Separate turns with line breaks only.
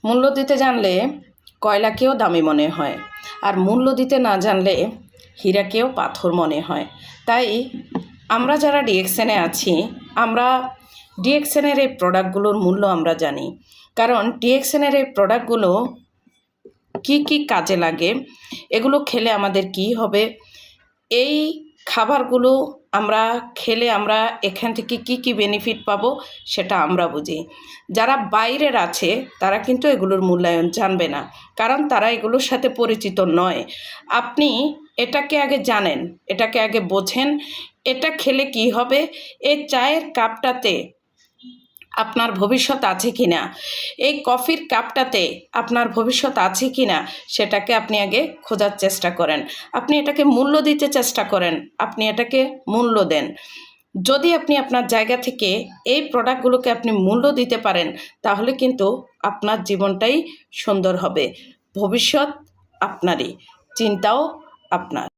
মূল্য দিতে জানলে কয়লাকেও দামি মনে হয়, আর মূল্য দিতে না জানলে হীরাকেও পাথর মনে হয়। তাই আমরা যারা ডিএক্সএনে আছি, আমরা ডিএক্সএনের এই প্রোডাক্টগুলোর মূল্য আমরা জানি। কারণ ডিএক্সএনের এই প্রোডাক্টগুলো কি কি কাজে লাগে, এগুলো খেলে আমাদের কি হবে, এই খাবারগুলো আমরা খেলে আমরা এখান থেকে কি কি বেনিফিট পাবো সেটা আমরা বুঝি। যারা বাইরের আছে তারা কিন্তু এগুলোর মূল্যায়ন জানবে না, কারণ তারা এগুলোর সাথে পরিচিত নয়। আপনি এটাকে আগে জানেন, এটাকে আগে বোঝেন, এটা খেলে কি হবে, এই চায়ের কাপটাতে আপনার ভবিষ্যৎ আছে কি না, এই কফির কাপটাতে আপনার ভবিষ্যৎ আছে কি না, সেটাকে আপনি আগে খোঁজার চেষ্টা করেন। আপনি এটাকে মূল্য দিতে চেষ্টা করেন, আপনি এটাকে মূল্য দেন। যদি আপনি আপনার জায়গা থেকে এই প্রোডাক্টগুলোকে আপনি মূল্য দিতে পারেন, তাহলে কিন্তু আপনার জীবনটাই সুন্দর হবে, ভবিষ্যৎ আপনারই, চিন্তাও আপনার।